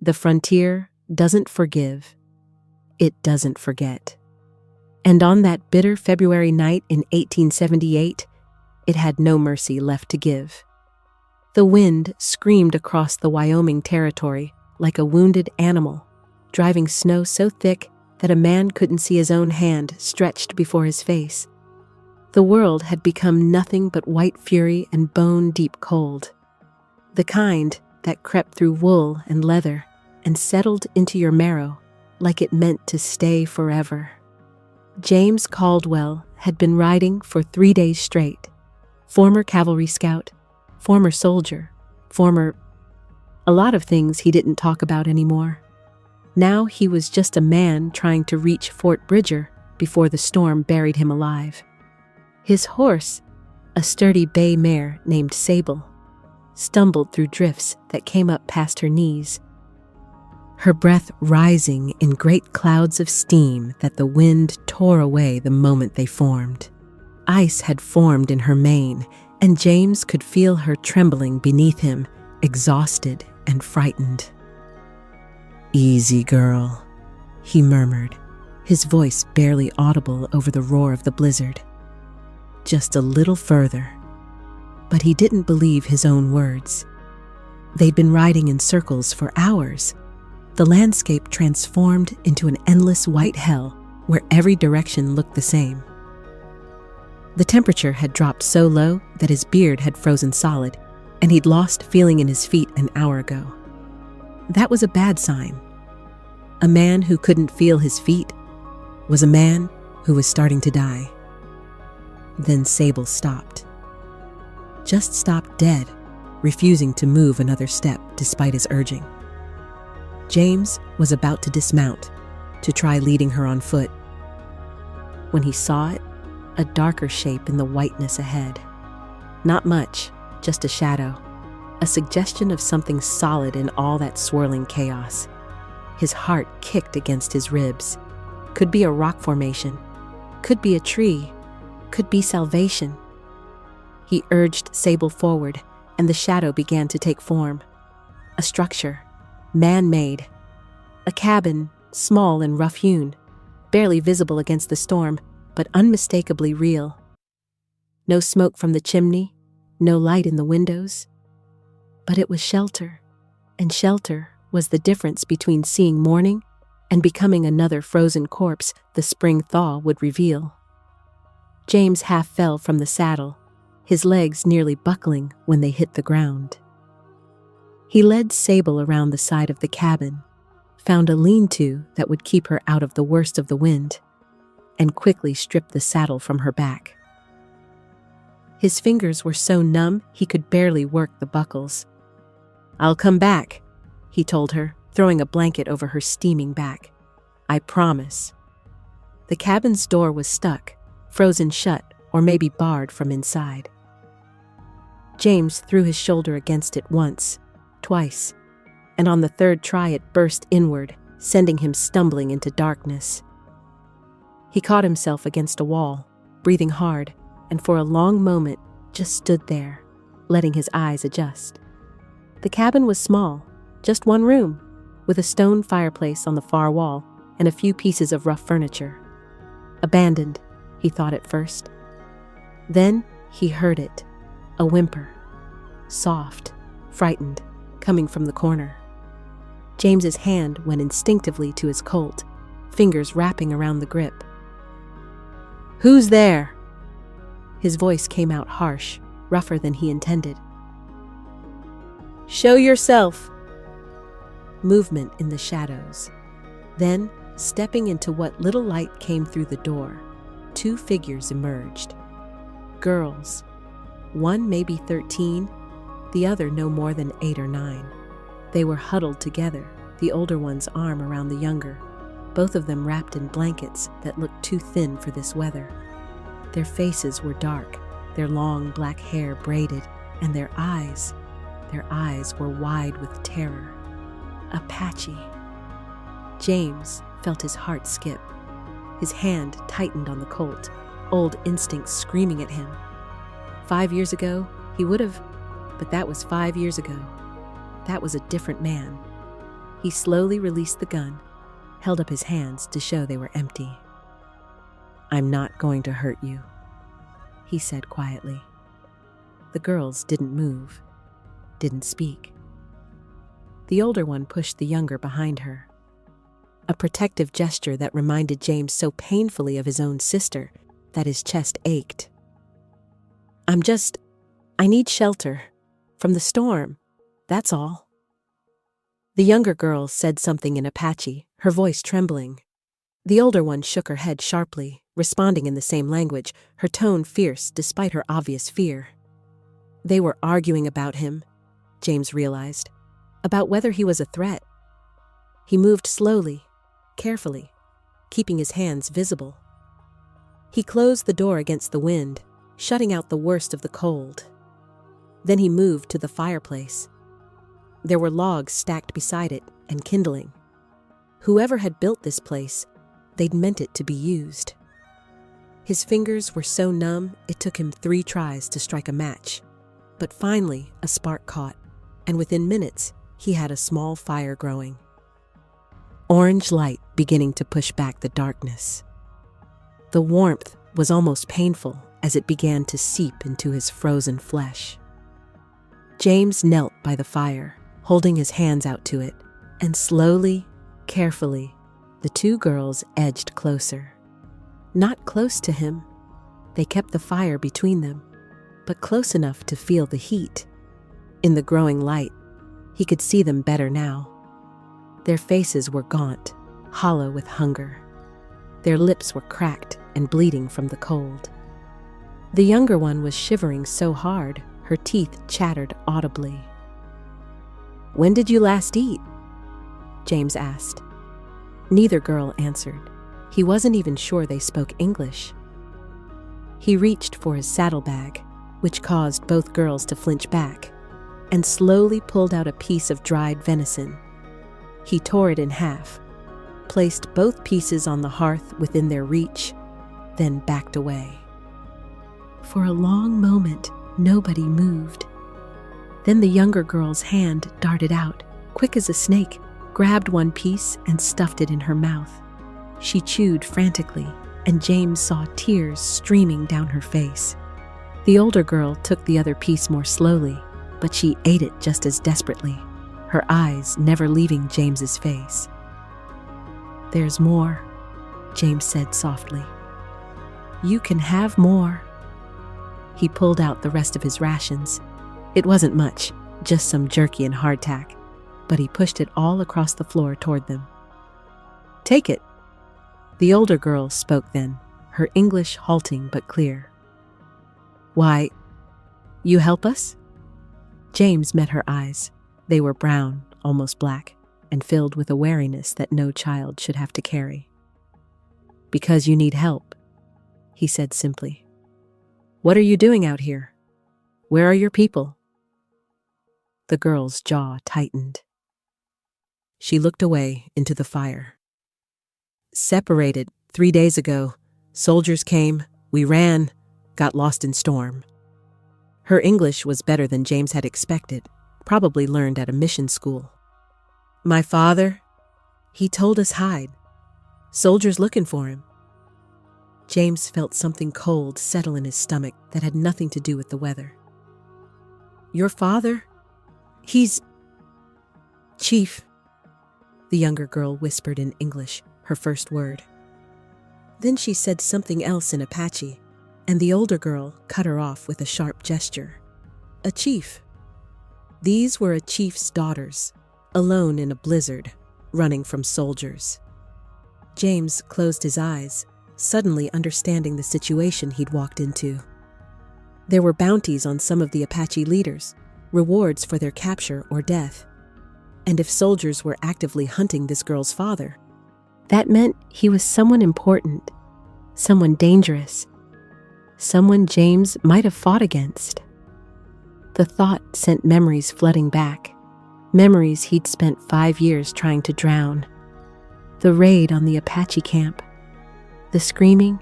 The frontier doesn't forgive. It doesn't forget. And on that bitter February night in 1878, it had no mercy left to give. The wind screamed across the Wyoming territory like a wounded animal, driving snow so thick that a man couldn't see his own hand stretched before his face. The world had become nothing but white fury and bone-deep cold. The kind that crept through wool and leather and settled into your marrow like it meant to stay forever. James Caldwell had been riding for 3 days straight. Former cavalry scout, former soldier, a lot of things he didn't talk about anymore. Now he was just a man trying to reach Fort Bridger before the storm buried him alive. His horse, a sturdy bay mare named Sable, stumbled through drifts that came up past her knees, her breath rising in great clouds of steam that the wind tore away the moment they formed. Ice had formed in her mane, and James could feel her trembling beneath him, exhausted and frightened. "Easy, girl," he murmured, his voice barely audible over the roar of the blizzard. "Just a little further." But he didn't believe his own words. They'd been riding in circles for hours. The landscape transformed into an endless white hell where every direction looked the same. The temperature had dropped so low that his beard had frozen solid, and he'd lost feeling in his feet an hour ago. That was a bad sign. A man who couldn't feel his feet was a man who was starting to die. Then Sable stopped. Just stopped dead, refusing to move another step despite his urging. James was about to dismount, to try leading her on foot, when he saw it, a darker shape in the whiteness ahead. Not much, just a shadow, a suggestion of something solid in all that swirling chaos. His heart kicked against his ribs. Could be a rock formation, could be a tree, could be salvation. He urged Sable forward, and the shadow began to take form. A structure, man-made. A cabin, small and rough-hewn, barely visible against the storm, but unmistakably real. No smoke from the chimney, no light in the windows. But it was shelter, and shelter was the difference between seeing morning and becoming another frozen corpse the spring thaw would reveal. James half fell from the saddle, his legs nearly buckling when they hit the ground. He led Sable around the side of the cabin, found a lean-to that would keep her out of the worst of the wind, and quickly stripped the saddle from her back. His fingers were so numb he could barely work the buckles. "I'll come back," he told her, throwing a blanket over her steaming back. "I promise." The cabin's door was stuck, frozen shut, or maybe barred from inside. James threw his shoulder against it once, twice, and on the third try it burst inward, sending him stumbling into darkness. He caught himself against a wall, breathing hard, and for a long moment just stood there, letting his eyes adjust. The cabin was small, just one room, with a stone fireplace on the far wall and a few pieces of rough furniture. Abandoned, he thought at first. Then he heard it, a whimper, soft, frightened, coming from the corner. James's hand went instinctively to his Colt, fingers wrapping around the grip. "Who's there?" His voice came out harsh, rougher than he intended. "Show yourself." Movement in the shadows. Then, stepping into what little light came through the door, 2 figures emerged. Girls, one maybe 13, the other no more than 8 or 9. They were huddled together, the older one's arm around the younger, both of them wrapped in blankets that looked too thin for this weather. Their faces were dark, their long black hair braided, and their eyes were wide with terror. Apache. James felt his heart skip. His hand tightened on the Colt, old instincts screaming at him. 5 years ago, he would have, but that was 5 years ago. That was a different man. He slowly released the gun, held up his hands to show they were empty. "I'm not going to hurt you," he said quietly. The girls didn't move, didn't speak. The older one pushed the younger behind her, a protective gesture that reminded James so painfully of his own sister that his chest ached. I need shelter from the storm, that's all." The younger girl said something in Apache, her voice trembling. The older one shook her head sharply, responding in the same language, her tone fierce despite her obvious fear. They were arguing about him, James realized, about whether he was a threat. He moved slowly, carefully, keeping his hands visible. He closed the door against the wind, shutting out the worst of the cold. Then he moved to the fireplace. There were logs stacked beside it and kindling. Whoever had built this place, they'd meant it to be used. His fingers were so numb it took him 3 tries to strike a match. But finally, a spark caught, and within minutes, he had a small fire growing. Orange light beginning to push back the darkness. The warmth was almost painful as it began to seep into his frozen flesh. James knelt by the fire, holding his hands out to it, and slowly, carefully, the 2 girls edged closer. Not close to him. They kept the fire between them, but close enough to feel the heat. In the growing light, he could see them better now. Their faces were gaunt, hollow with hunger. Their lips were cracked and bleeding from the cold. The younger one was shivering so hard, her teeth chattered audibly. "When did you last eat?" James asked. Neither girl answered. He wasn't even sure they spoke English. He reached for his saddlebag, which caused both girls to flinch back, and slowly pulled out a piece of dried venison. He tore it in half, placed both pieces on the hearth within their reach, then backed away. For a long moment, nobody moved. Then the younger girl's hand darted out, quick as a snake, grabbed one piece and stuffed it in her mouth. She chewed frantically, and James saw tears streaming down her face. The older girl took the other piece more slowly, but she ate it just as desperately, her eyes never leaving James's face. "There's more," James said softly. "You can have more." He pulled out the rest of his rations. It wasn't much, just some jerky and hardtack, but he pushed it all across the floor toward them. "Take it." The older girl spoke then, her English halting but clear. "Why, you help us?" James met her eyes. They were brown, almost black, and filled with a wariness that no child should have to carry. "Because you need help," he said simply. "What are you doing out here? Where are your people?" The girl's jaw tightened. She looked away into the fire. "Separated 3 days ago. Soldiers came, we ran, got lost in storm." Her English was better than James had expected, probably learned at a mission school. "My father, he told us hide. Soldiers looking for him." James felt something cold settle in his stomach that had nothing to do with the weather. "Your father? He's..." "Chief," the younger girl whispered in English, her first word. Then she said something else in Apache, and the older girl cut her off with a sharp gesture. "A chief." These were a chief's daughters, alone in a blizzard, running from soldiers. James closed his eyes, suddenly understanding the situation he'd walked into. There were bounties on some of the Apache leaders, rewards for their capture or death. And if soldiers were actively hunting this girl's father, that meant he was someone important, someone dangerous, someone James might have fought against. The thought sent memories flooding back, memories he'd spent 5 years trying to drown. The raid on the Apache camp, the screaming,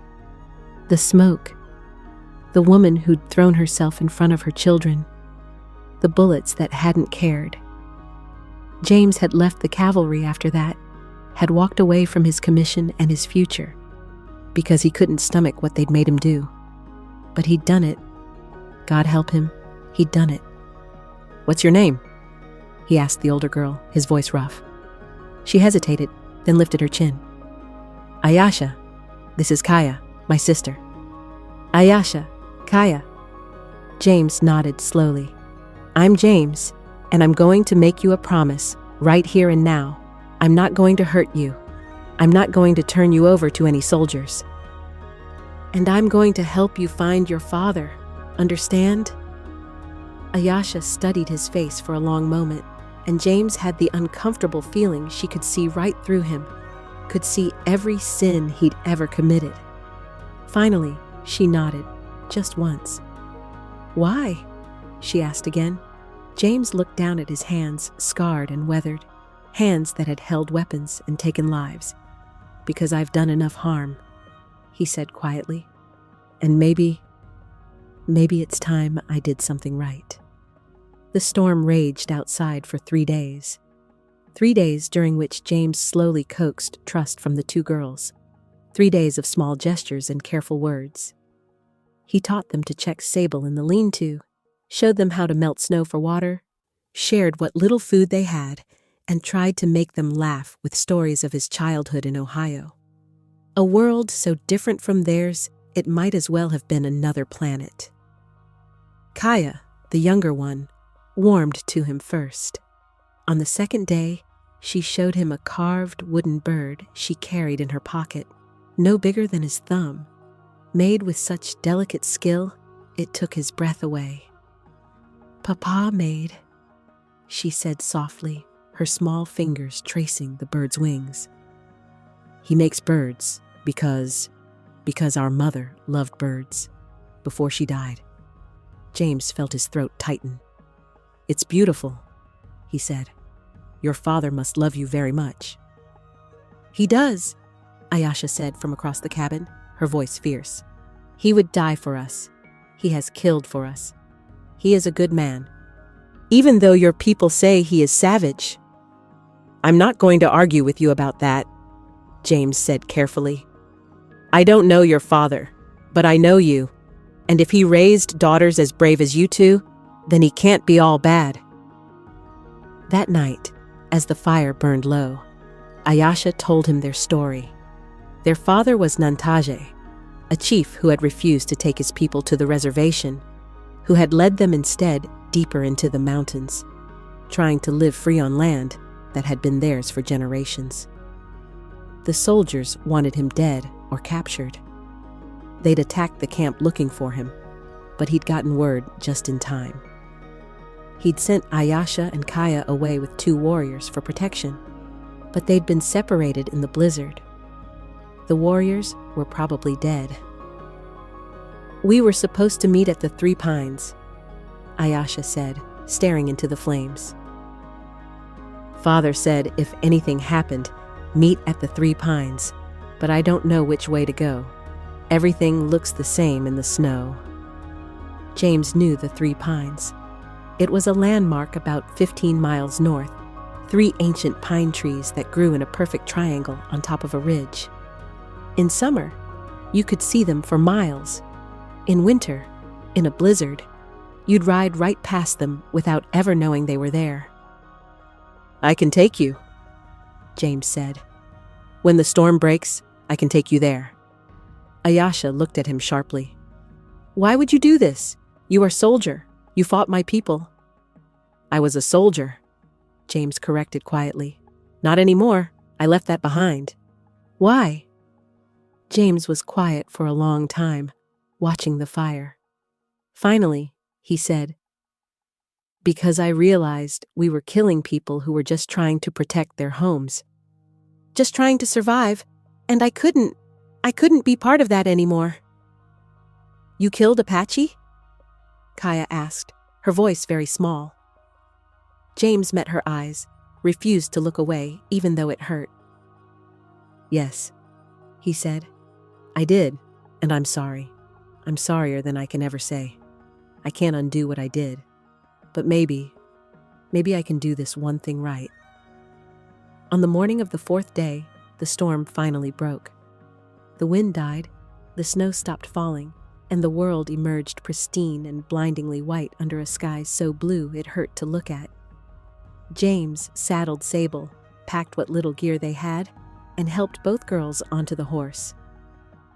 the smoke, the woman who'd thrown herself in front of her children, the bullets that hadn't cared. James had left the cavalry after that, had walked away from his commission and his future, because he couldn't stomach what they'd made him do. But he'd done it. God help him, he'd done it. "What's your name?" he asked the older girl, his voice rough. She hesitated, then lifted her chin. "Ayasha. This is Kaya, my sister." "Ayasha, Kaya." James nodded slowly. "I'm James, and I'm going to make you a promise, right here and now. I'm not going to hurt you. I'm not going to turn you over to any soldiers. And I'm going to help you find your father. Understand?" Ayasha studied his face for a long moment, and James had the uncomfortable feeling she could see right through him, could see every sin he'd ever committed. Finally, she nodded, just once. "Why?" she asked again. James looked down at his hands, scarred and weathered, hands that had held weapons and taken lives. "Because I've done enough harm," he said quietly. "And maybe it's time I did something right." The storm raged outside for 3 days. 3 days during which James slowly coaxed trust from the two girls. 3 days of small gestures and careful words. He taught them to check Sable in the lean-to, showed them how to melt snow for water, shared what little food they had, and tried to make them laugh with stories of his childhood in Ohio. A world so different from theirs, it might as well have been another planet. Kaya, the younger one, warmed to him first. On the second day, she showed him a carved wooden bird she carried in her pocket, no bigger than his thumb, made with such delicate skill it took his breath away. "Papa made," she said softly, her small fingers tracing the bird's wings. "He makes birds because our mother loved birds before she died." James felt his throat tighten. "It's beautiful," he said. "Your father must love you very much." "He does," Ayasha said from across the cabin, her voice fierce. "He would die for us. He has killed for us. He is a good man, even though your people say he is savage." "I'm not going to argue with you about that," James said carefully. "I don't know your father, but I know you, and if he raised daughters as brave as you two, then he can't be all bad." That night, as the fire burned low, Ayasha told him their story. Their father was Nantaje, a chief who had refused to take his people to the reservation, who had led them instead deeper into the mountains, trying to live free on land that had been theirs for generations. The soldiers wanted him dead or captured. They'd attacked the camp looking for him, but he'd gotten word just in time. He'd sent Ayasha and Kaya away with 2 warriors for protection, but they'd been separated in the blizzard. The warriors were probably dead. "We were supposed to meet at the 3 Pines," Ayasha said, staring into the flames. "Father said if anything happened, meet at the 3 Pines, but I don't know which way to go. Everything looks the same in the snow." James knew the 3 Pines. It was a landmark about 15 miles north, 3 ancient pine trees that grew in a perfect triangle on top of a ridge. In summer, you could see them for miles. In winter, in a blizzard, you'd ride right past them without ever knowing they were there. "I can take you," James said. "When the storm breaks, I can take you there." Ayasha looked at him sharply. "Why would you do this? You are a soldier. You fought my people." "I was a soldier," James corrected quietly. "Not anymore. I left that behind." "Why?" James was quiet for a long time, watching the fire. Finally, he said, "Because I realized we were killing people who were just trying to protect their homes. Just trying to survive, and I couldn't be part of that anymore." "You killed Apache?" Kaya asked, her voice very small. James met her eyes, refused to look away even though it hurt. "Yes," he said. "I did, and I'm sorry. I'm sorrier than I can ever say. I can't undo what I did. But maybe I can do this one thing right." On the morning of the fourth day, the storm finally broke. The wind died, the snow stopped falling, and the world emerged pristine and blindingly white under a sky so blue it hurt to look at. James saddled Sable, packed what little gear they had, and helped both girls onto the horse.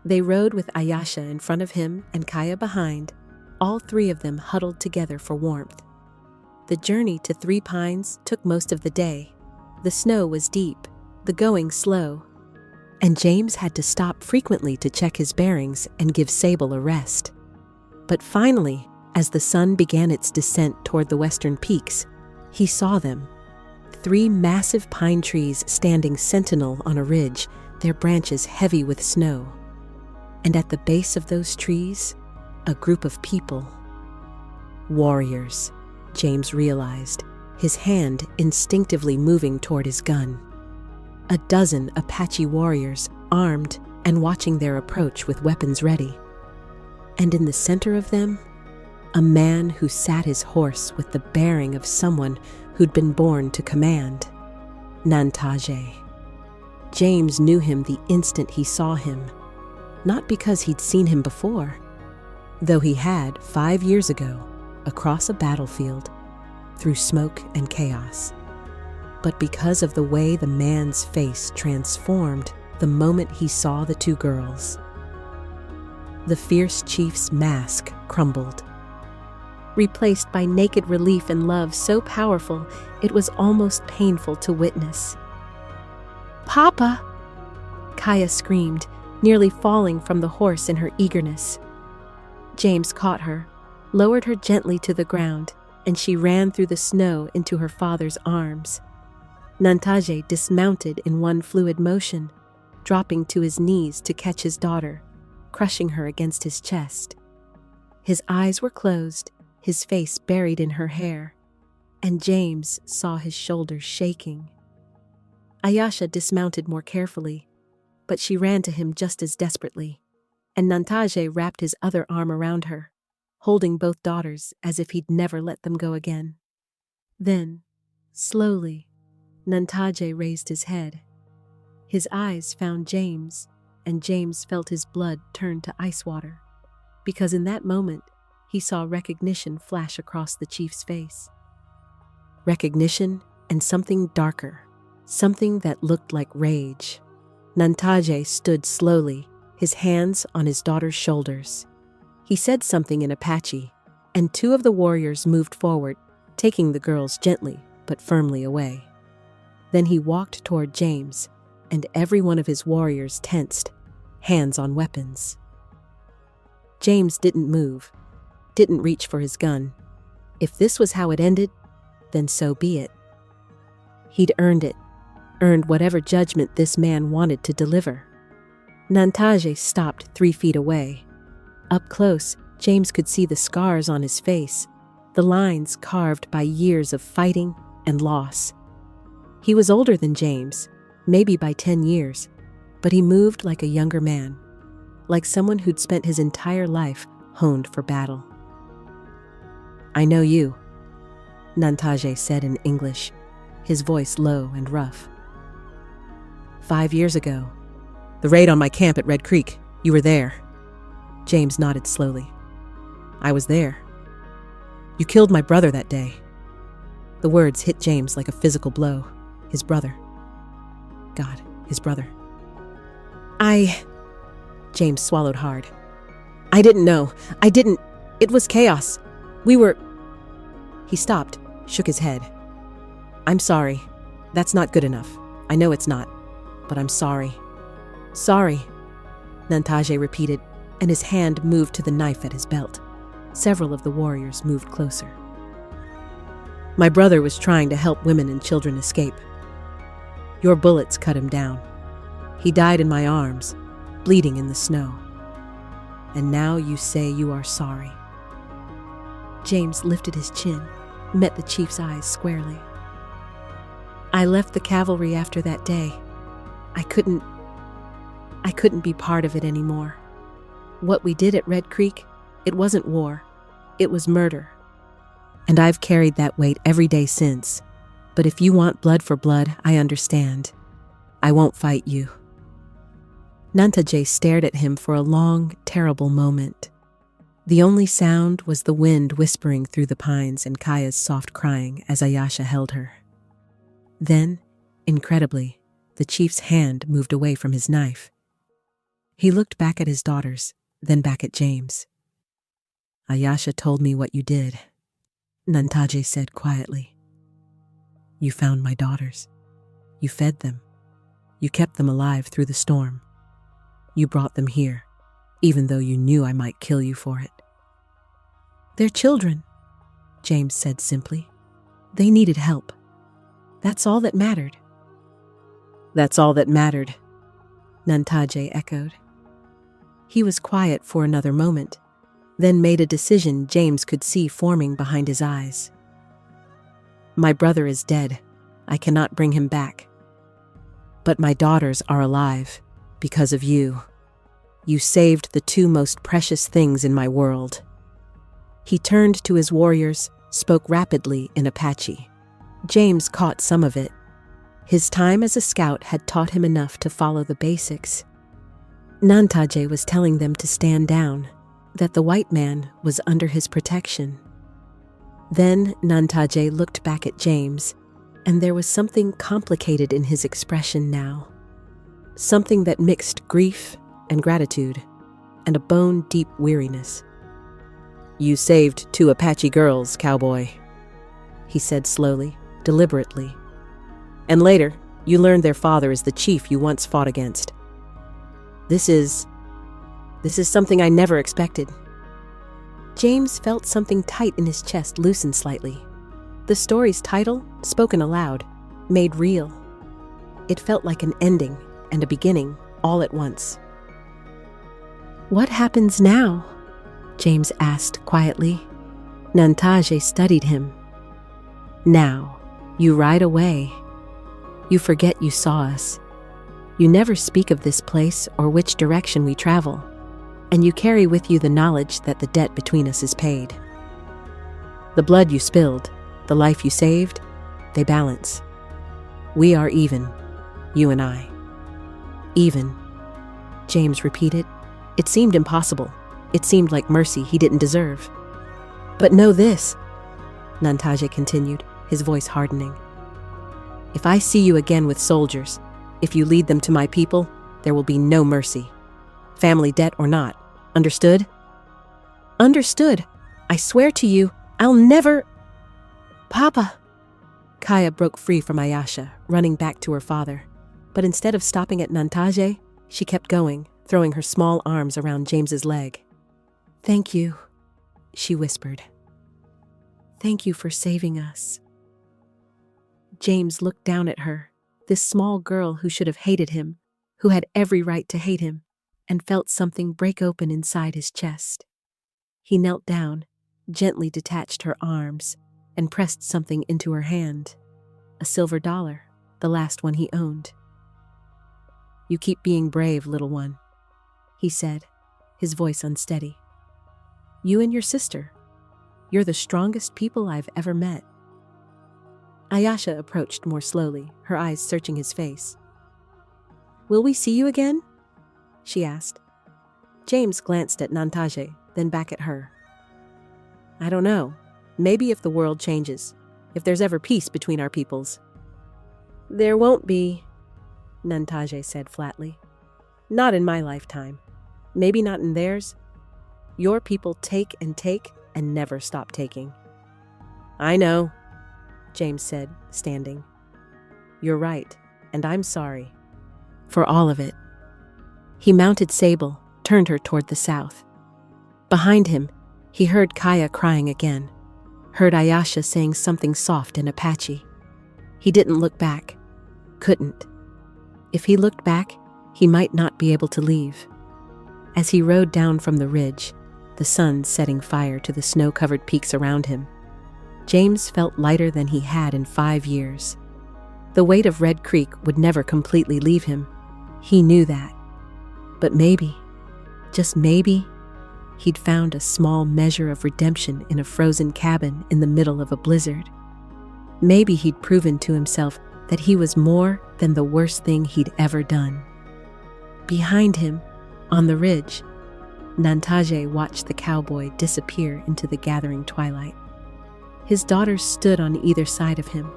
They rode with Ayesha in front of him and Kaya behind, all three of them huddled together for warmth. The journey to Three Pines took most of the day. The snow was deep, the going slow, and James had to stop frequently to check his bearings and give Sable a rest. But finally, as the sun began its descent toward the western peaks, he saw them. 3 massive pine trees standing sentinel on a ridge, their branches heavy with snow. And at the base of those trees, a group of people. Warriors, James realized, his hand instinctively moving toward his gun. A dozen Apache warriors, armed and watching their approach with weapons ready. And in the center of them, a man who sat his horse with the bearing of someone who'd been born to command. Nantaje. James knew him the instant he saw him, not because he'd seen him before, though he had 5 years ago, across a battlefield, through smoke and chaos, but because of the way the man's face transformed the moment he saw the 2 girls. The fierce chief's mask crumbled, replaced by naked relief and love so powerful it was almost painful to witness. "Papa!" Kaya screamed, nearly falling from the horse in her eagerness. James caught her, lowered her gently to the ground, and she ran through the snow into her father's arms. Nantaje dismounted in one fluid motion, dropping to his knees to catch his daughter, crushing her against his chest. His eyes were closed, his face buried in her hair, and James saw his shoulders shaking. Ayesha dismounted more carefully, but she ran to him just as desperately, and Nantaje wrapped his other arm around her, holding both daughters as if he'd never let them go again. Then, slowly, Nantaje raised his head. His eyes found James, and James felt his blood turn to ice water, because in that moment, he saw recognition flash across the chief's face. Recognition and something darker, something that looked like rage. Nantaje stood slowly, his hands on his daughter's shoulders. He said something in Apache, and 2 of the warriors moved forward, taking the girls gently but firmly away. Then he walked toward James, and every one of his warriors tensed, hands on weapons. James didn't move, didn't reach for his gun. If this was how it ended, then so be it. He'd earned it, earned whatever judgment this man wanted to deliver. Nantaje stopped 3 feet away. Up close, James could see the scars on his face, the lines carved by years of fighting and loss. He was older than James, maybe by 10 years, but he moved like a younger man, like someone who'd spent his entire life honed for battle. "I know you," Nantaje said in English, his voice low and rough. "5 years ago, the raid on my camp at Red Creek, you were there." James nodded slowly. "I was there. You killed my brother that day." The words hit James like a physical blow. His brother. God, his brother. James swallowed hard. "I didn't know. It was chaos. He stopped, shook his head. "I'm sorry. That's not good enough. I know it's not, but I'm sorry." "Sorry," Nantaje repeated, and his hand moved to the knife at his belt. Several of the warriors moved closer. "My brother was trying to help women and children escape. Your bullets cut him down. He died in my arms, bleeding in the snow. And now you say you are sorry." James lifted his chin, met the chief's eyes squarely. "I left the cavalry after that day. I couldn't be part of it anymore. What we did at Red Creek, it wasn't war. It was murder. And I've carried that weight every day since. But if you want blood for blood, I understand. I won't fight you." Nantaje stared at him for a long, terrible moment. The only sound was the wind whispering through the pines and Kaya's soft crying as Ayasha held her. Then, incredibly, the chief's hand moved away from his knife. He looked back at his daughters, then back at James. "Ayasha told me what you did," Nantaje said quietly. "You found my daughters. You fed them. You kept them alive through the storm. You brought them here, even though you knew I might kill you for it." "They're children," James said simply. "They needed help. That's all that mattered." "That's all that mattered," Nantaje echoed. He was quiet for another moment, then made a decision James could see forming behind his eyes. "My brother is dead. I cannot bring him back. But my daughters are alive because of you. You saved the two most precious things in my world." He turned to his warriors, spoke rapidly in Apache. James caught some of it. His time as a scout had taught him enough to follow the basics. Nantaje was telling them to stand down, that the white man was under his protection. Then Nantaje looked back at James, and there was something complicated in his expression now. Something that mixed grief and gratitude, and a bone-deep weariness. "You saved 2 Apache girls, Cowboy," he said slowly, deliberately. "And later, you learned their father is the chief you once fought against. This is something I never expected." James felt something tight in his chest loosen slightly. The story's title, spoken aloud, made real. It felt like an ending and a beginning all at once. "What happens now?" James asked quietly. Nantaje studied him. "Now, you ride away. You forget you saw us. You never speak of this place or which direction we travel, and you carry with you the knowledge that the debt between us is paid. The blood you spilled, the life you saved, they balance. We are even, you and I." "Even," James repeated. It seemed impossible. It seemed like mercy he didn't deserve. "But know this," Nantaje continued, his voice hardening. "If I see you again with soldiers, if you lead them to my people, there will be no mercy. Family debt or not. Understood?" "Understood. I swear to you, I'll never—" "Papa!" Kaya broke free from Ayasha, running back to her father. But instead of stopping at Nantaje, she kept going, throwing her small arms around James's leg. "Thank you," she whispered. "Thank you for saving us." James looked down at her, this small girl who should have hated him, who had every right to hate him, and felt something break open inside his chest. He knelt down, gently detached her arms, and pressed something into her hand. A silver dollar, the last one he owned. "You keep being brave, little one," he said, his voice unsteady. "You and your sister. You're the strongest people I've ever met." Ayasha approached more slowly, her eyes searching his face. "Will we see you again?" she asked. James glanced at Nantaje, then back at her. "I don't know. Maybe if the world changes, if there's ever peace between our peoples." "There won't be," Nantaje said flatly. "Not in my lifetime. Maybe not in theirs. Your people take and never stop taking." "I know," James said, standing. "You're right, and I'm sorry. For all of it." He mounted Sable, turned her toward the south. Behind him, he heard Kaya crying again, heard Ayasha saying something soft in Apache. He didn't look back. Couldn't. If he looked back, he might not be able to leave. As he rode down from the ridge, the sun setting fire to the snow-covered peaks around him, James felt lighter than he had in 5 years. The weight of Red Creek would never completely leave him. He knew that. But maybe, just maybe, he'd found a small measure of redemption in a frozen cabin in the middle of a blizzard. Maybe he'd proven to himself that he was more than the worst thing he'd ever done. Behind him, on the ridge, Nantaje watched the cowboy disappear into the gathering twilight. His daughters stood on either side of him,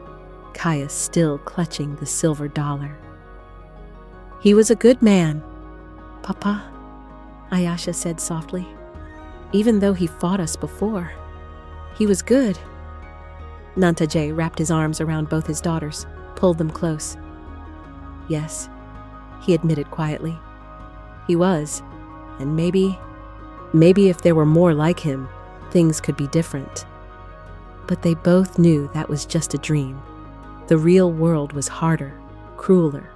Kaya still clutching the silver dollar. "He was a good man, Papa," Ayasha said softly. "Even though he fought us before, he was good." Nantaje wrapped his arms around both his daughters, pulled them close. "Yes," he admitted quietly. "He was, and maybe if there were more like him, things could be different." But they both knew that was just a dream. The real world was harder, crueler.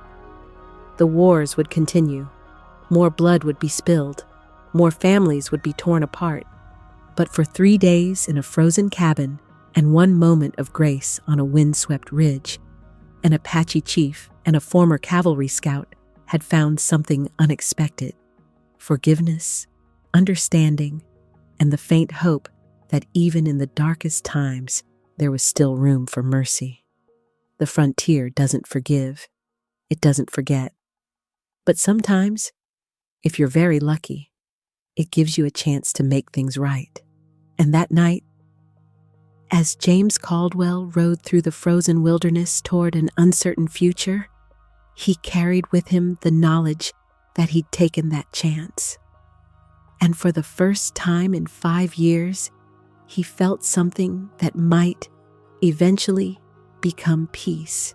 The wars would continue. More blood would be spilled. More families would be torn apart. But for 3 days in a frozen cabin and 1 moment of grace on a windswept ridge, an Apache chief and a former cavalry scout had found something unexpected: forgiveness, understanding, and the faint hope that even in the darkest times, there was still room for mercy. The frontier doesn't forgive. It doesn't forget. But sometimes, if you're very lucky, it gives you a chance to make things right. And that night, as James Caldwell rode through the frozen wilderness toward an uncertain future, he carried with him the knowledge that he'd taken that chance. And for the first time in 5 years, he felt something that might eventually become peace.